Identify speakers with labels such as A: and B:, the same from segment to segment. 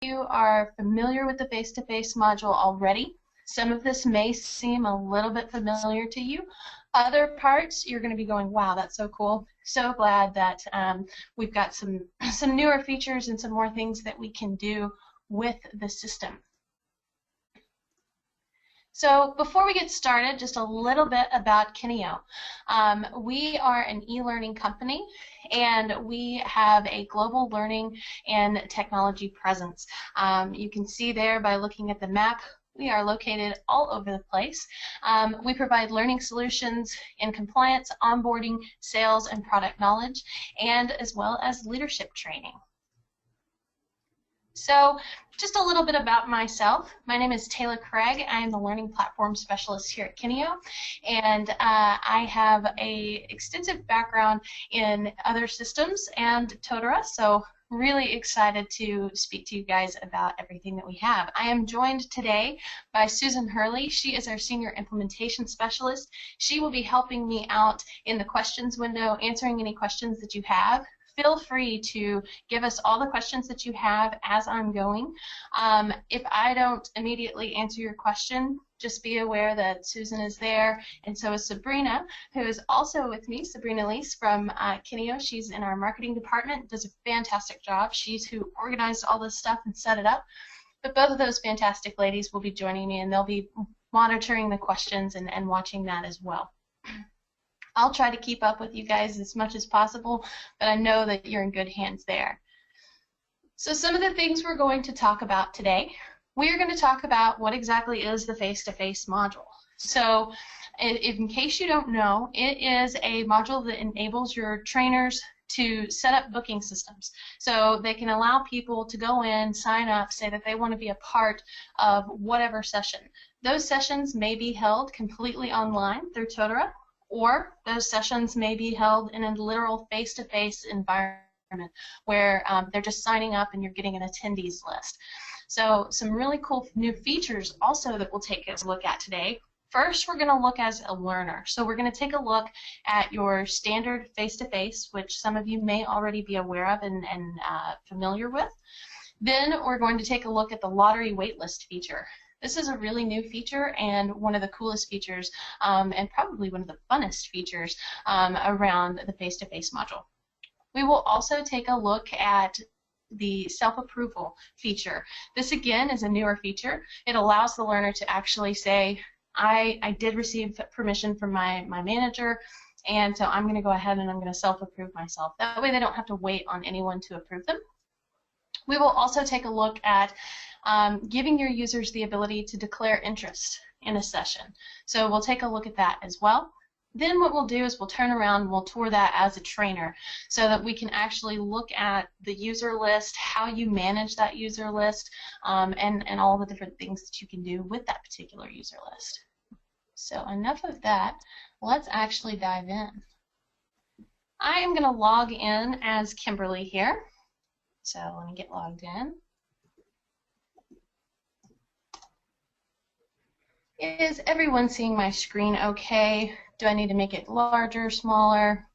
A: you are familiar with the face-to-face module already. Some of this may seem a little bit familiar to you. Other parts, you're going to be going, wow, that's so cool. So glad that we've got some newer features and some more things that we can do with the system. So before we get started, just a little bit about Kineo. We are an e-learning company, and we have a global learning and technology presence. You can see there by looking at the map, we are located all over the place. We provide learning solutions in compliance, onboarding, sales, and product knowledge, and as well as leadership training. So just a little bit about myself. My name is Taylor Craig. I am the Learning Platform Specialist here at Kineo, and I have an extensive background in other systems and Totara, so really excited to speak to you guys about everything that we have. I am joined today by Susan Hurley. She is our Senior Implementation Specialist. She will be helping me out in the questions window, answering any questions that you have. Feel free to give us all the questions that you have as I'm going. If I don't immediately answer your question, just be aware that Susan is there, and so is Sabrina, who is also with me, Sabrina Lease from Kineo. She's in our marketing department, does a fantastic job. She's who organized all this stuff and set it up. But both of those fantastic ladies will be joining me, and they'll be monitoring the questions and watching that as well. I'll try to keep up with you guys as much as possible, but I know that you're in good hands there. So some of the things we're going to talk about today, we are going to talk about what exactly is the face-to-face module. So in case you don't know, it is a module that enables your trainers to set up booking systems. So they can allow people to go in, sign up, say that they want to be a part of whatever session. Those sessions may be held completely online through Totara, or those sessions may be held in a literal face-to-face environment where they're just signing up and you're getting an attendees list. So some really cool new features also that we'll take a look at today. First, we're going to look as a learner. So we're going to take a look at your standard face-to-face, which some of you may already be aware of and familiar with. Then we're going to take a look at the lottery waitlist feature. This is a really new feature and one of the coolest features and probably one of the funnest features around the face-to-face module. We will also take a look at the self-approval feature. This again is a newer feature. It allows the learner to actually say, I did receive permission from my manager, and so I'm going to go ahead and I'm going to self-approve myself. That way they don't have to wait on anyone to approve them. We will also take a look at giving your users the ability to declare interest in a session. So we'll take a look at that as well. Then what we'll do is we'll turn around and we'll tour that as a trainer so that we can actually look at the user list, how you manage that user list, and all the different things that you can do with that particular user list. So enough of that. Let's actually dive in. I am going to log in as Kimberly here. So let me get logged in. Is everyone seeing my screen okay? Do I need to make it larger, smaller?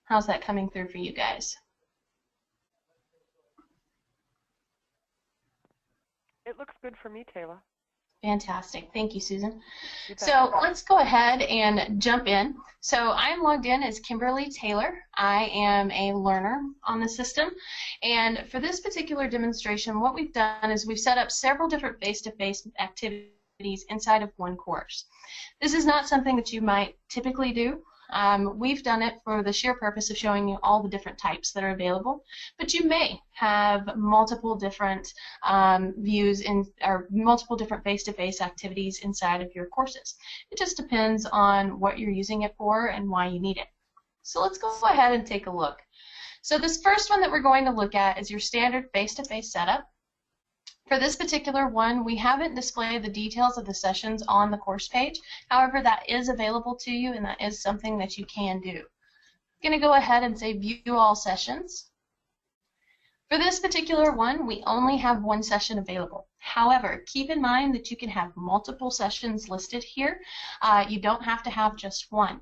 A: How's that coming through for you guys?
B: It looks good for me, Taylor.
A: Fantastic. Thank you, Susan. So let's go ahead and jump in. So I'm logged in as Kimberly Taylor. I am a learner on the system. And for this particular demonstration, what we've done is we've set up several different face-to-face activities inside of one course. This is not something that you might typically do. We've done it for the sheer purpose of showing you all the different types that are available, but you may have multiple different views or multiple different face-to-face activities inside of your courses. It just depends on what you're using it for and why you need it. So let's go ahead and take a look. So this first one that we're going to look at is your standard face-to-face setup. For this particular one, we haven't displayed the details of the sessions on the course page. However, that is available to you, and that is something that you can do. I'm going to go ahead and say View All Sessions. For this particular one, we only have one session available. However, keep in mind that you can have multiple sessions listed here. You don't have to have just one.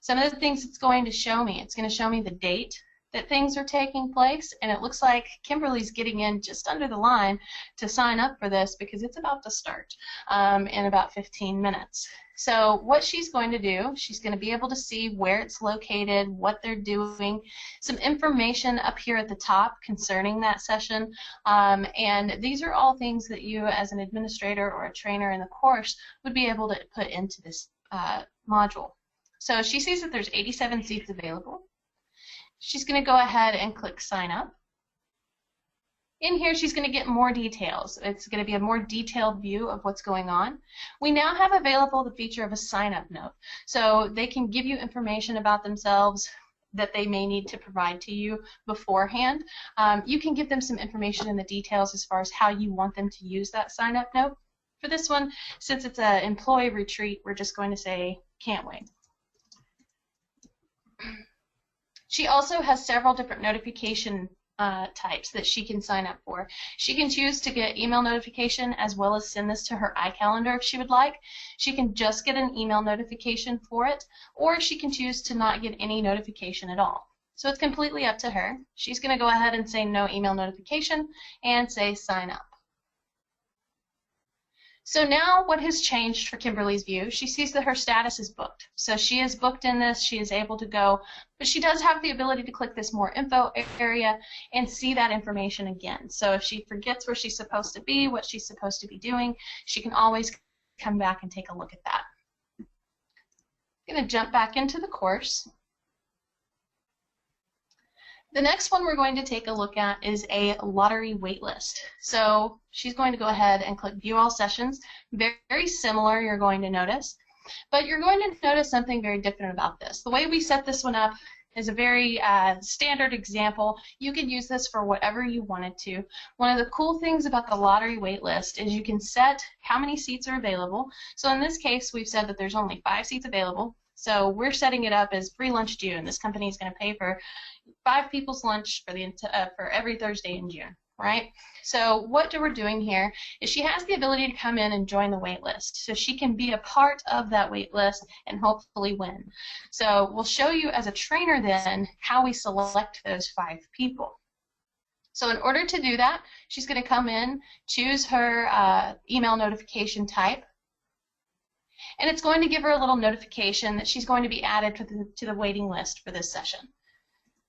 A: Some of the things it's going to show me, it's going to show me the date, that things are taking place, and it looks like Kimberly's getting in just under the line to sign up for this because it's about to start in about 15 minutes. So what she's going to do, she's going to be able to see where it's located, what they're doing, some information up here at the top concerning that session, and these are all things that you as an administrator or a trainer in the course would be able to put into this module. So she sees that there's 87 seats available. She's going to go ahead and click sign up. In here, she's going to get more details. It's going to be a more detailed view of what's going on. We now have available the feature of a sign-up note. So they can give you information about themselves that they may need to provide to you beforehand. You can give them some information in the details as far as how you want them to use that sign-up note. For this one, since it's an employee retreat, we're just going to say, can't wait. She also has several different notification types that she can sign up for. She can choose to get email notification as well as send this to her iCalendar if she would like. She can just get an email notification for it, or she can choose to not get any notification at all. So it's completely up to her. She's going to go ahead and say no email notification and say sign up. So now what has changed for Kimberly's view? She sees that her status is booked. So she is booked in this, she is able to go, but she does have the ability to click this more info area and see that information again. So if she forgets where she's supposed to be, what she's supposed to be doing, she can always come back and take a look at that. I'm going to jump back into the course. The next one we're going to take a look at is a lottery waitlist. So she's going to go ahead and click View All Sessions. Very similar, you're going to notice. But you're going to notice something very different about this. The way we set this one up is a very standard example. You can use this for whatever you wanted to. One of the cool things about the lottery waitlist is you can set how many seats are available. So in this case, we've said that there's only 5 seats available. So we're setting it up as free lunch June. This company is going to pay for 5 people's lunch for every Thursday in June, right? So what we're doing here is she has the ability to come in and join the wait list. So she can be a part of that wait list and hopefully win. So we'll show you as a trainer then how we select those 5 people. So in order to do that, she's going to come in, choose her email notification type, and it's going to give her a little notification that she's going to be added to the waiting list for this session.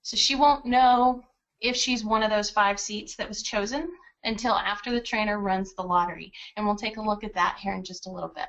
A: So she won't know if she's one of those 5 seats that was chosen until after the trainer runs the lottery. And we'll take a look at that here in just a little bit.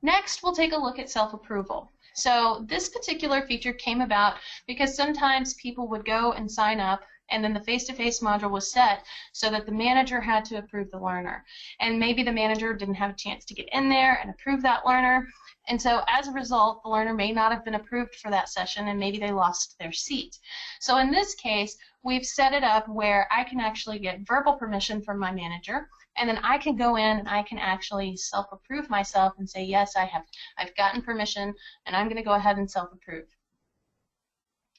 A: Next, we'll take a look at self-approval. So this particular feature came about because sometimes people would go and sign up and then the face-to-face module was set so that the manager had to approve the learner. And maybe the manager didn't have a chance to get in there and approve that learner. And so as a result, the learner may not have been approved for that session and maybe they lost their seat. So in this case, we've set it up where I can actually get verbal permission from my manager, and then I can go in and I can actually self-approve myself and say, yes, I've gotten permission, and I'm going to go ahead and self-approve.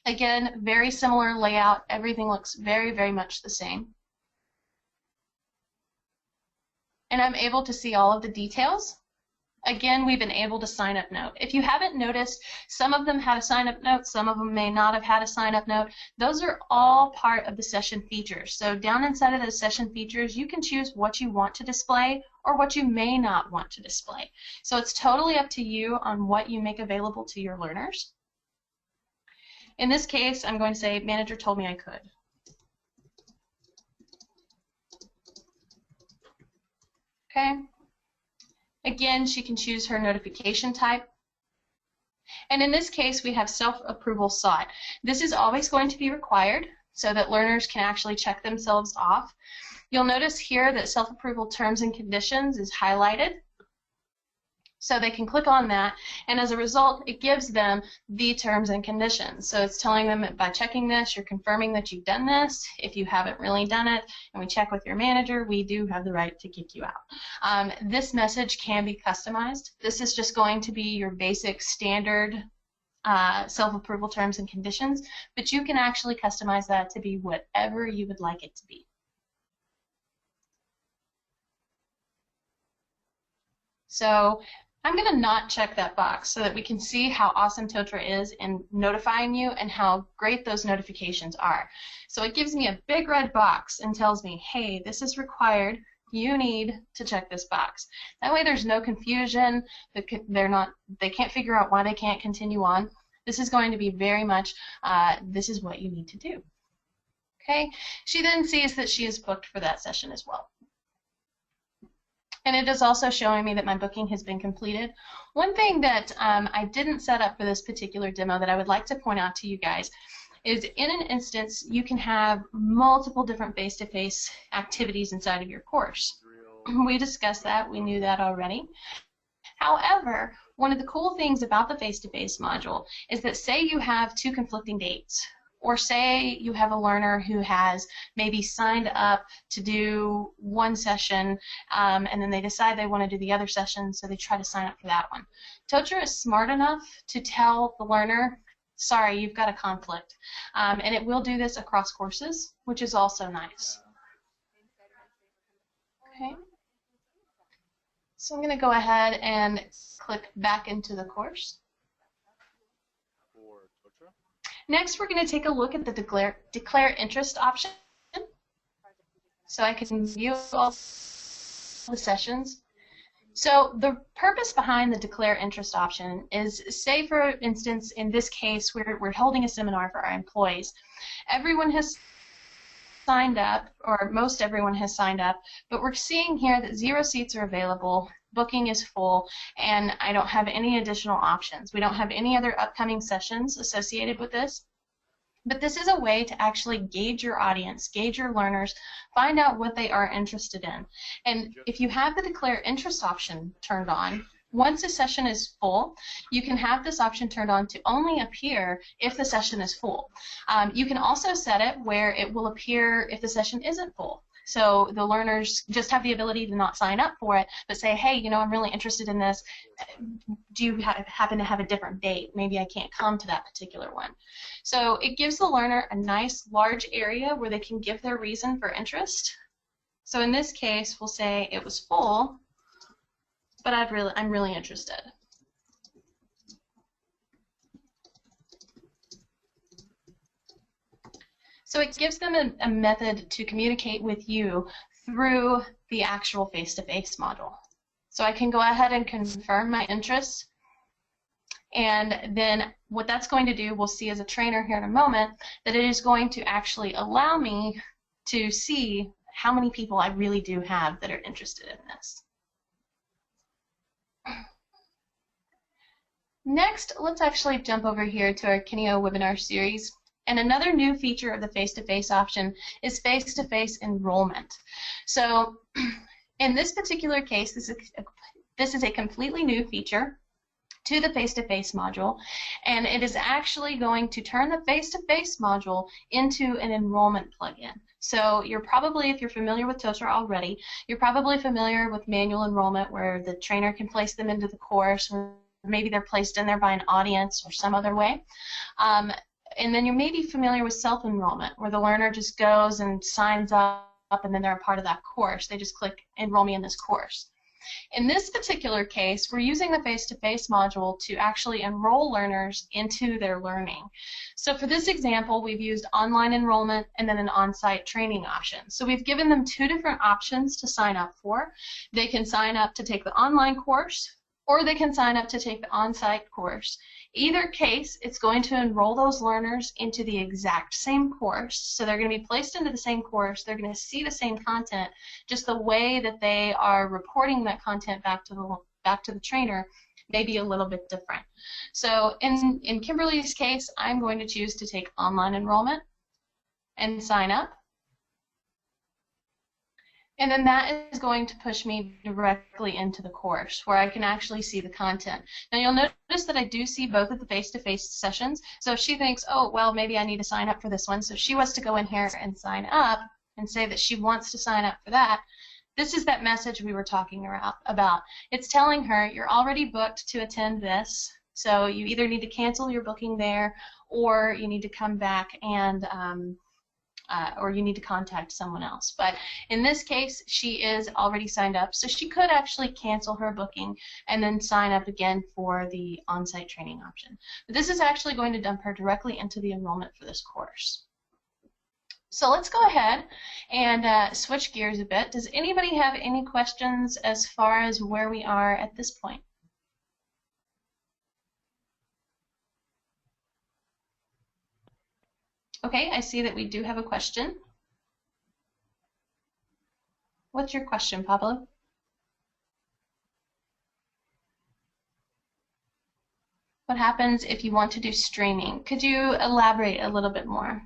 A: Again, very similar layout. Everything looks very, very much the same. And I'm able to see all of the details. Again, we've been able to sign up note. If you haven't noticed, some of them had a sign up note, some of them may not have had a sign up note. Those are all part of the session features. So down inside of those session features, you can choose what you want to display or what you may not want to display. So it's totally up to you on what you make available to your learners. In this case, I'm going to say, manager told me I could. Okay. Again, she can choose her notification type. And in this case, we have self-approval sought. This is always going to be required so that learners can actually check themselves off. You'll notice here that self-approval terms and conditions is highlighted. So they can click on that, and as a result, it gives them the terms and conditions. So it's telling them that by checking this, you're confirming that you've done this. If you haven't really done it, and we check with your manager, we do have the right to kick you out. This message can be customized. This is just going to be your basic standard self-approval terms and conditions, but you can actually customize that to be whatever you would like it to be. So I'm going to not check that box so that we can see how awesome Totara is in notifying you and how great those notifications are. So it gives me a big red box and tells me, hey, this is required. You need to check this box. That way there's no confusion. They can't figure out why they can't continue on. This is going to be very much, this is what you need to do. Okay? She then sees that she is booked for that session as well. And it is also showing me that my booking has been completed. One thing that I didn't set up for this particular demo that I would like to point out to you guys is in an instance you can have multiple different face-to-face activities inside of your course. We discussed that. We knew that already. However, one of the cool things about the face-to-face module is that say you have two conflicting dates, or say you have a learner who has maybe signed up to do one session and then they decide they want to do the other session, so they try to sign up for that one. Totara is smart enough to tell the learner, sorry, you've got a conflict. And it will do this across courses, which is also nice. Okay. So I'm going to go ahead and click back into the course. Next, we're going to take a look at the declare interest option. So I can view all the sessions. So the purpose behind the declare interest option is, say for instance, in this case, we're holding a seminar for our employees. Everyone has signed up, or most everyone has signed up, but we're seeing here that 0 seats are available, booking is full, and I don't have any additional options. We don't have any other upcoming sessions associated with this. But this is a way to actually gauge your audience, gauge your learners, find out what they are interested in. And if you have the declare interest option turned on, once a session is full, you can have this option turned on to only appear if the session is full. You can also set it where it will appear if the session isn't full. So the learners just have the ability to not sign up for it, but say, hey, you know, I'm really interested in this. Do you happen to have a different date? Maybe I can't come to that particular one. So it gives the learner a nice large area where they can give their reason for interest. So in this case, we'll say it was full, but I'm really interested. So it gives them a method to communicate with you through the actual face-to-face module. So I can go ahead and confirm my interests, and then what that's going to do, we'll see as a trainer here in a moment, that it is going to actually allow me to see how many people I really do have that are interested in this. Next, let's actually jump over here to our Kineo webinar series. And another new feature of the face-to-face option is face-to-face enrollment. So in this particular case, this is a completely new feature to the face-to-face module, and it is actually going to turn the face-to-face module into an enrollment plugin. So you're probably, if you're familiar with Totara already, you're probably familiar with manual enrollment where the trainer can place them into the course, or maybe they're placed in there by an audience or some other way. And then you may be familiar with self-enrollment, where the learner just goes and signs up and then they're a part of that course. They just click enroll me in this course. In this particular case, we're using the face-to-face module to actually enroll learners into their learning. So for this example, we've used online enrollment and then an on-site training option. So we've given them two different options to sign up for. They can sign up to take the online course, or they can sign up to take the on-site course. Either case, it's going to enroll those learners into the exact same course. So they're going to be placed into the same course. They're going to see the same content. Just the way that they are reporting that content back to the trainer may be a little bit different. So in Kimberly's case, I'm going to choose to take online enrollment and sign up. And then that is going to push me directly into the course where I can actually see the content. Now you'll notice that I do see both of the face-to-face sessions. So if she thinks, oh, well, maybe I need to sign up for this one, so she wants to go in here and sign up and say that she wants to sign up for that, this is that message we were talking about. It's telling her you're already booked to attend this, so you either need to cancel your booking there or you need to come back and or you need to contact someone else. But in this case, she is already signed up, so she could actually cancel her booking and then sign up again for the on-site training option. But this is actually going to dump her directly into the enrollment for this course. So let's go ahead and switch gears a bit. Does anybody have any questions as far as where we are at this point? Okay, I see that we do have a question. What's your question, Pablo? What happens if you want to do streaming? Could you elaborate a little bit more?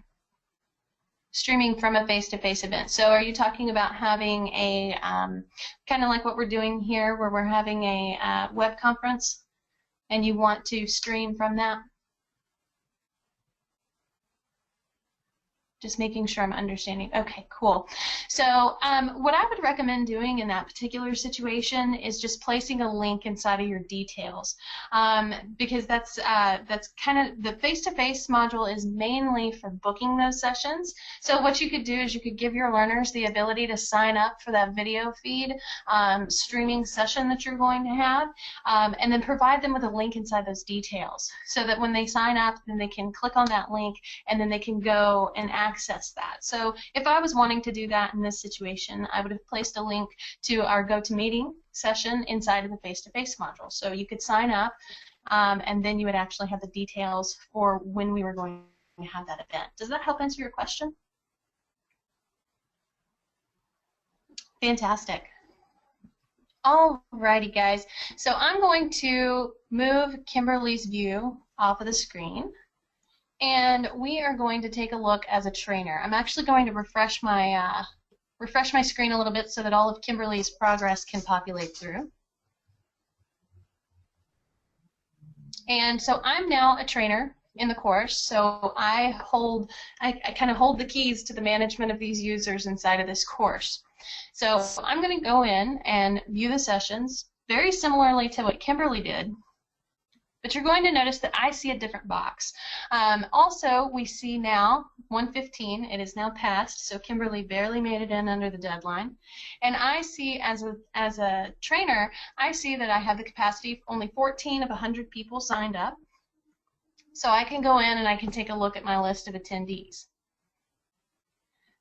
A: Streaming from a face-to-face event. So are you talking about having a, kind of like what we're doing here, where we're having a web conference, and you want to stream from that? Just making sure I'm understanding. Okay, cool. So what I would recommend doing in that particular situation is just placing a link inside of your details, because that's kind of, the face-to-face module is mainly for booking those sessions. So what you could do is you could give your learners the ability to sign up for that video feed streaming session that you're going to have, and then provide them with a link inside those details, so that when they sign up, then they can click on that link and then they can go and access that. So if I was wanting to do that in this situation, I would have placed a link to our GoToMeeting session inside of the face-to-face module. So you could sign up, and then you would actually have the details for when we were going to have that event. Does that help answer your question? Fantastic. Alrighty, guys. So I'm going to move Kimberly's view off of the screen, and we are going to take a look as a trainer. I'm actually going to refresh my screen a little bit so that all of Kimberly's progress can populate through. And so I'm now a trainer in the course, so I kind of hold the keys to the management of these users inside of this course. So I'm going to go in and view the sessions very similarly to what Kimberly did, but you're going to notice that I see a different box. Also, we see now 1:15. It is now past, so Kimberly barely made it in under the deadline. And I see, as a trainer, I see that I have the capacity of only 14 of 100 people signed up. So I can go in and I can take a look at my list of attendees.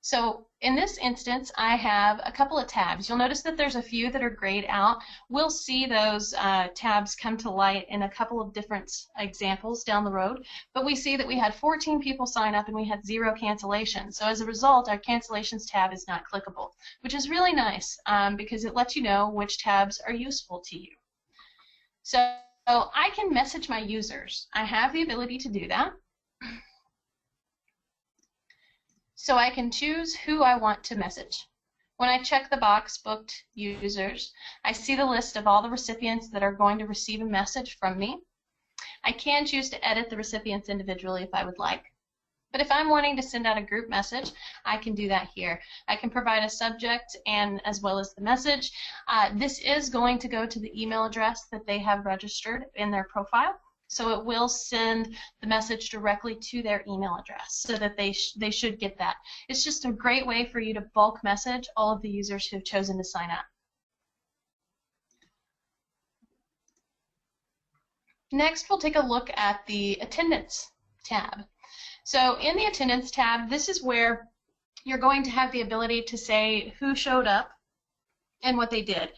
A: So in this instance, I have a couple of tabs. You'll notice that there's a few that are grayed out. We'll see those tabs come to light in a couple of different examples down the road. But we see that we had 14 people sign up and we had 0 cancellations. So as a result, our cancellations tab is not clickable, which is really nice because it lets you know which tabs are useful to you. So I can message my users. I have the ability to do that. So I can choose who I want to message. When I check the box, Booked Users, I see the list of all the recipients that are going to receive a message from me. I can choose to edit the recipients individually if I would like. But if I'm wanting to send out a group message, I can do that here. I can provide a subject and as well as the message. This is going to go to the email address that they have registered in their profile. So it will send the message directly to their email address so that they should get that. It's just a great way for you to bulk message all of the users who have chosen to sign up. Next, we'll take a look at the Attendance tab. So in the Attendance tab, this is where you're going to have the ability to say who showed up and what they did.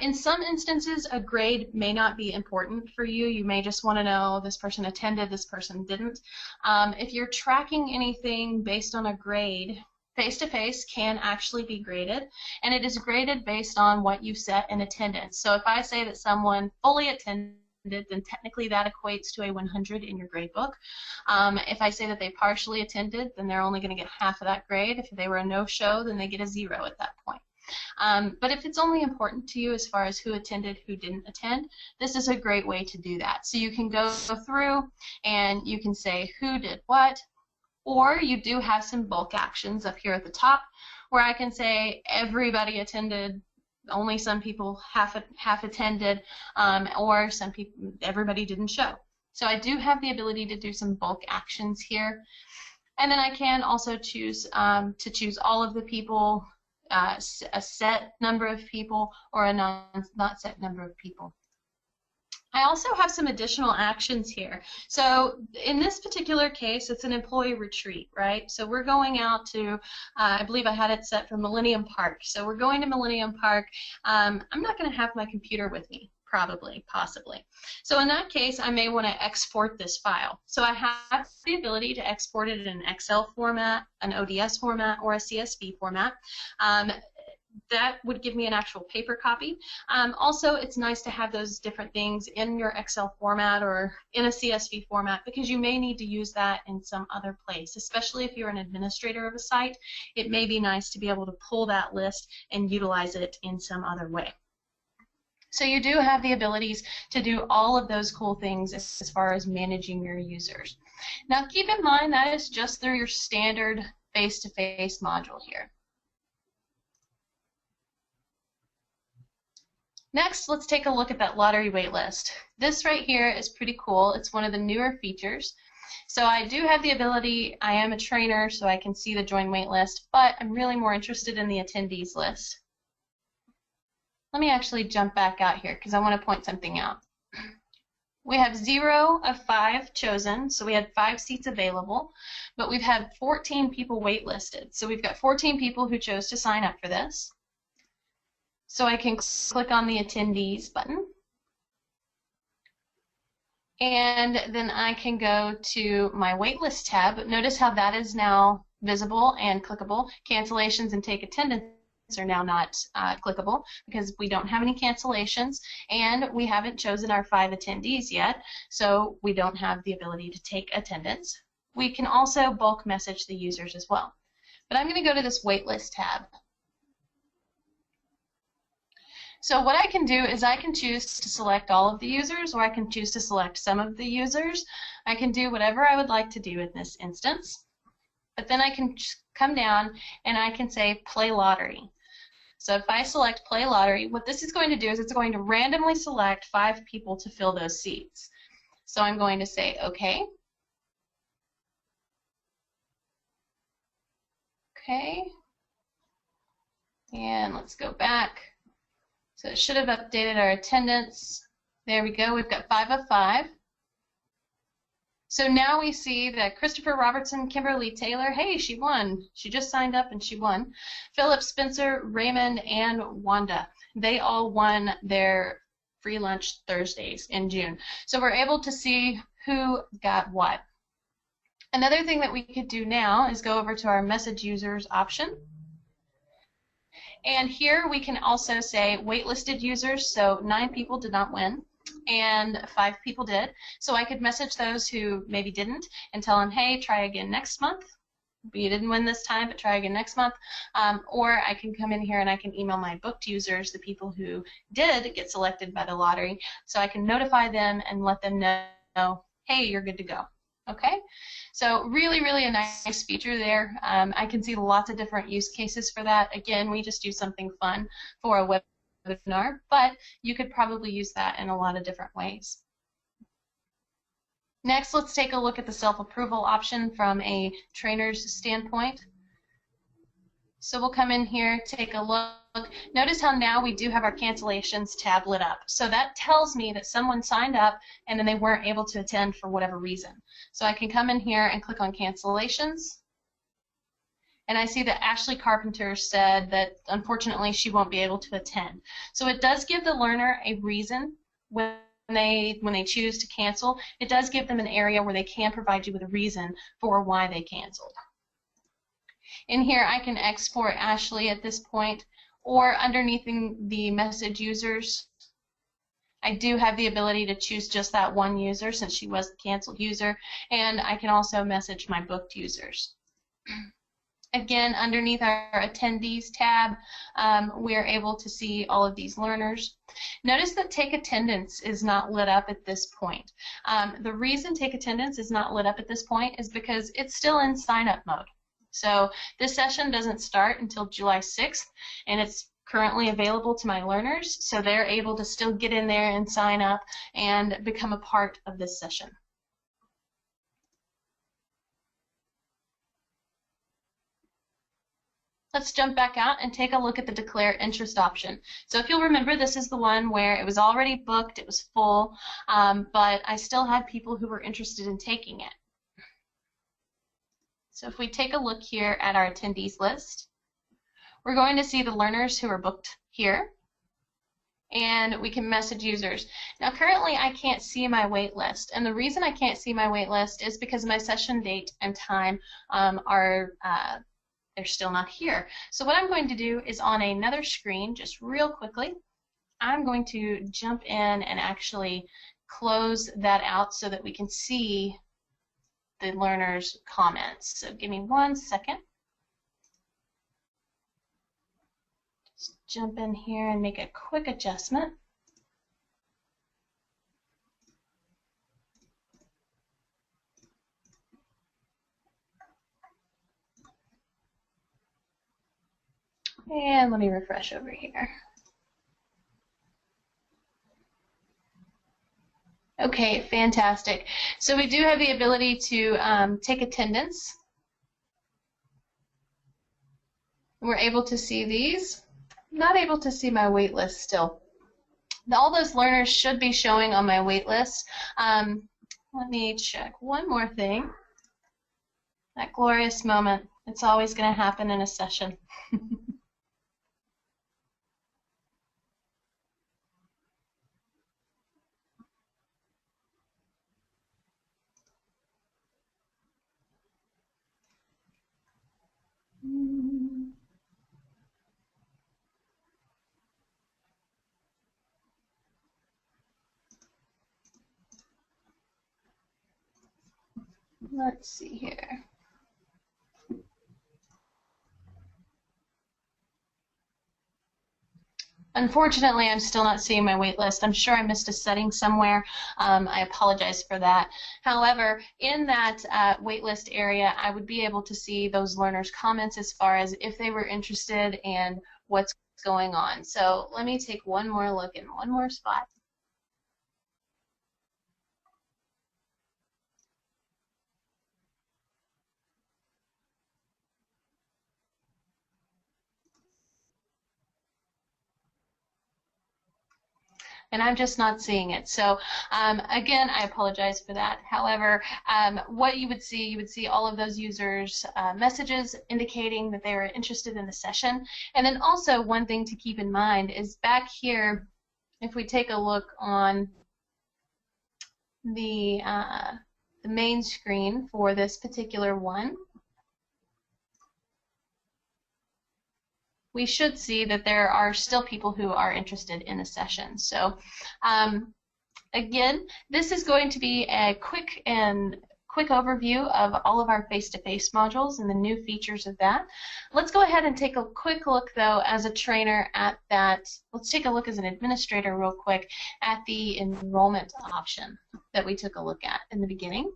A: In some instances, a grade may not be important for you. You may just want to know this person attended, this person didn't. If you're tracking anything based on a grade, face-to-face can actually be graded, and it is graded based on what you set in attendance. So if I say that someone fully attended, then technically that equates to a 100 in your grade book. If I say that they partially attended, then they're only going to get half of that grade. If they were a no-show, then they get a 0 at that point. But if it's only important to you as far as who attended, who didn't attend, this is a great way to do that. So you can go through and you can say who did what, or you do have some bulk actions up here at the top where I can say everybody attended, only some people half attended, or some people, everybody didn't show. So I do have the ability to do some bulk actions here. And then I can also choose to choose all of the people, a set number of people, or a not set number of people. I also have some additional actions here. So in this particular case, it's an employee retreat, right? So we're going out to, I believe I had it set for Millennium Park. So we're going to Millennium Park. I'm not going to have my computer with me, probably, possibly. So in that case, I may want to export this file. So I have the ability to export it in an Excel format, an ODS format, or a CSV format. That would give me an actual paper copy. Also, it's nice to have those different things in your Excel format or in a CSV format because you may need to use that in some other place, especially if you're an administrator of a site. It may be nice to be able to pull that list and utilize it in some other way. So you do have the abilities to do all of those cool things as far as managing your users. Now keep in mind that is just through your standard face-to-face module here. Next, let's take a look at that lottery waitlist. This right here is pretty cool. It's one of the newer features. So I do have the ability, I am a trainer, so I can see the join waitlist, but I'm really more interested in the attendees list. Let me actually jump back out here because I want to point something out. We have 0 of 5 chosen, so we had 5 seats available, but we've had 14 people waitlisted. So we've got 14 people who chose to sign up for this. So I can click on the attendees button, and then I can go to my waitlist tab. Notice how that is now visible and clickable. Cancellations and take attendance are now not clickable because we don't have any cancellations and we haven't chosen our 5 attendees yet, so we don't have the ability to take attendance. We can also bulk message the users as well. But I'm going to go to this waitlist tab. So what I can do is I can choose to select all of the users, or I can choose to select some of the users. I can do whatever I would like to do in this instance. But then I can come down and I can say play lottery. So if I select play lottery, what this is going to do is it's going to randomly select 5 people to fill those seats. So I'm going to say okay. Okay. And let's go back. So it should have updated our attendance. There we go. We've got 5 of 5. So now we see that Christopher Robertson, Kimberly Taylor, hey, she won. She just signed up and she won. Philip, Spencer, Raymond, and Wanda. They all won their free lunch Thursdays in June. So we're able to see who got what. Another thing that we could do now is go over to our message users option. And here we can also say waitlisted users, so 9 people did not win and 5 people did. So I could message those who maybe didn't and tell them, hey, try again next month. You didn't win this time, but try again next month. Or I can come in here and I can email my booked users, the people who did get selected by the lottery, so I can notify them and let them know, hey, you're good to go. Okay, so really, really a nice feature there. I can see lots of different use cases for that. Again, we just do something fun for a webinar, but you could probably use that in a lot of different ways. Next, let's take a look at the self-approval option from a trainer's standpoint. So we'll come in here, take a look. Notice how now we do have our cancellations tab lit up. So that tells me that someone signed up and then they weren't able to attend for whatever reason. So I can come in here and click on cancellations. And I see that Ashley Carpenter said that unfortunately she won't be able to attend. So it does give the learner a reason when they choose to cancel. It does give them an area where they can provide you with a reason for why they canceled. In here I can export Ashley at this point, or underneath the message users I do have the ability to choose just that one user since she was the canceled user, and I can also message my booked users. Again, underneath our attendees tab, we're able to see all of these learners. Notice that take attendance is not lit up at this point. The reason take attendance is not lit up at this point is because it's still in sign up mode. So this session doesn't start until July 6th, and it's currently available to my learners, so they're able to still get in there and sign up and become a part of this session. let's jump back out and take a look at the declare interest option. So if you'll remember, this is the one where it was already booked, it was full, but I still had people who were interested in taking it. So if we take a look here at our attendees list, we're going to see the learners who are booked here, and we can message users. Now currently I can't see my wait list, and the reason I can't see my wait list is because my session date and time they're still not here. So what I'm going to do is on another screen, just real quickly, I'm going to jump in and actually close that out so that we can see the learners' comments. So give me 1 second. Just jump in here and make a quick adjustment. And let me refresh over here. Okay, fantastic. So we do have the ability to take attendance. We're able to see these. Not able to see my wait list still. All those learners should be showing on my wait list. Let me check one more thing. That glorious moment. It's always going to happen in a session. Let's see here. Unfortunately, I'm still not seeing my wait list. I'm sure I missed a setting somewhere. I apologize for that. However, in that wait list area, I would be able to see those learners' comments as far as if they were interested and what's going on. So let me take one more look in one more spot. And I'm just not seeing it. So again, I apologize for that. However, what you would see all of those users' messages indicating that they were interested in the session. And then also one thing to keep in mind is back here, if we take a look on the main screen for this particular one, we should see that there are still people who are interested in the session. So again, this is going to be a quick overview of all of our face-to-face modules and the new features of that. Let's go ahead and take a quick look though as a trainer at that. Let's take a look as an administrator real quick at the enrollment option that we took a look at in the beginning.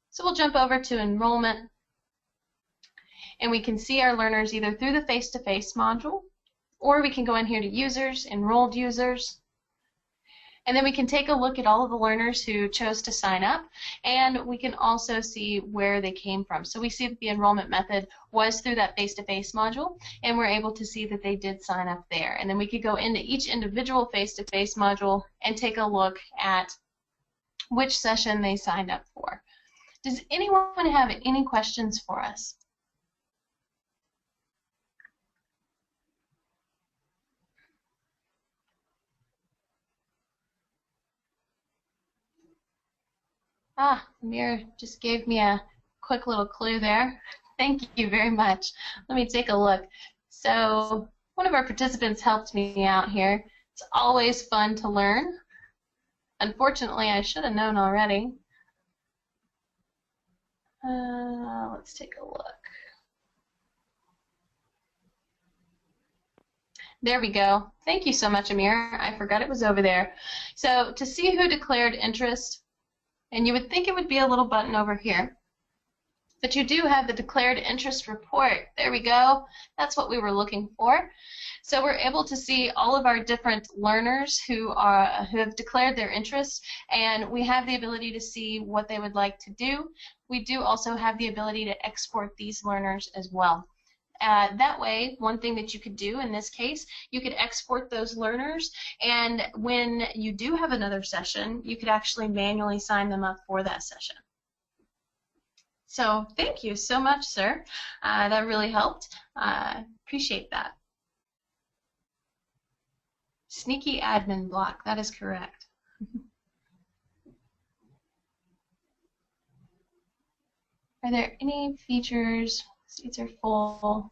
A: So we'll jump over to enrollment, and we can see our learners either through the face-to-face module, or we can go in here to users, enrolled users, and then we can take a look at all of the learners who chose to sign up, and we can also see where they came from. So we see that the enrollment method was through that face-to-face module, and we're able to see that they did sign up there. And then we could go into each individual face-to-face module and take a look at which session they signed up for. Does anyone have any questions for us? Amir just gave me a quick little clue there. Thank you very much. Let me take a look. So one of our participants helped me out here. It's always fun to learn. Unfortunately, I should have known already. Let's take a look. There we go. Thank you so much, Amir. I forgot it was over there. So to see who declared interest, and you would think it would be a little button over here, but you do have the declared interest report. There we go. That's what we were looking for. So we're able to see all of our different learners who have declared their interest, and we have the ability to see what they would like to do. We do also have the ability to export these learners as well. That way, one thing that you could do in this case, you could export those learners, and when you do have another session, you could actually manually sign them up for that session. So thank you so much, sir. That really helped. Appreciate that. Sneaky admin block, that is correct. Are there any features, seats are full?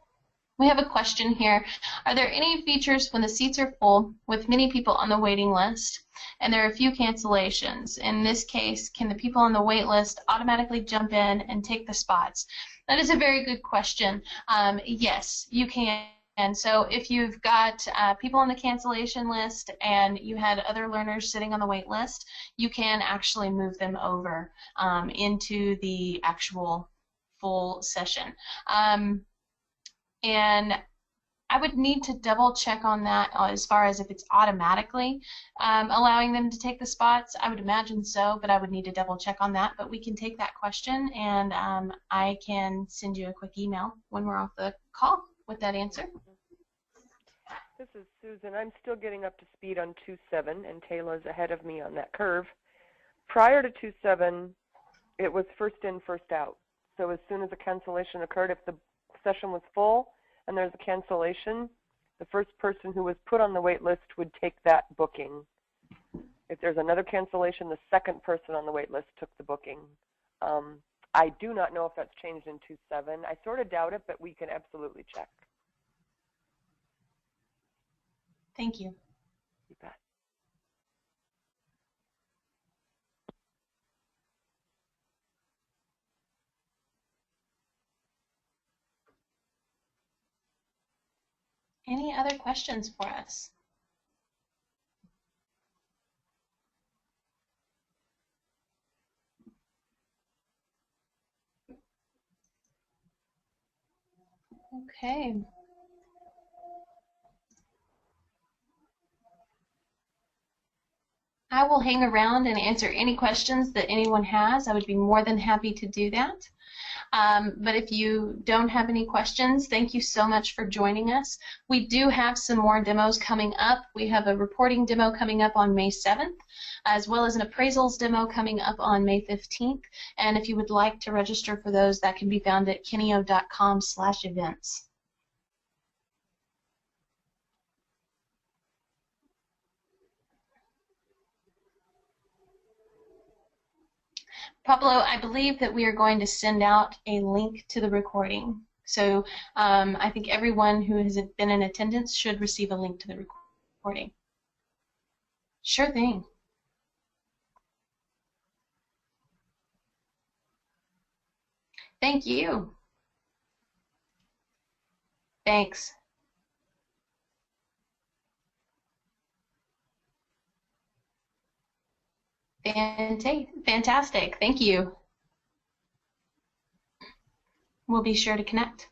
A: We have a question here. Are there any features when the seats are full with many people on the waiting list and there are a few cancellations? In this case, can the people on the wait list automatically jump in and take the spots? That is a very good question. Yes, you can. And so if you've got people on the cancellation list and you had other learners sitting on the wait list, you can actually move them over into the actual full session. And I would need to double check on that as far as if it's automatically allowing them to take the spots. I would imagine so, but I would need to double check on that. But we can take that question, and I can send you a quick email when we're off the call with that answer.
B: This is Susan. I'm still getting up to speed on 2.7, and Taylor's ahead of me on that curve. Prior to 2.7, it was first in, first out. So as soon as a cancellation occurred, if the session was full and there's a cancellation, the first person who was put on the wait list would take that booking. If there's another cancellation, the second person on the wait list took the booking. I do not know if that's changed in 2.7. I sort of doubt it, but we can absolutely check.
A: Thank you.
B: You bet.
A: Any other questions for us? Okay. I will hang around and answer any questions that anyone has. I would be more than happy to do that. But if you don't have any questions, thank you so much for joining us. We do have some more demos coming up. We have a reporting demo coming up on May 7th, as well as an appraisals demo coming up on May 15th. And if you would like to register for those, that can be found at kineo.com/events. Pablo, I believe that we are going to send out a link to the recording. So I think everyone who has been in attendance should receive a link to the recording. Sure thing. Thank you. Thanks. Fantastic. Thank you. We'll be sure to connect.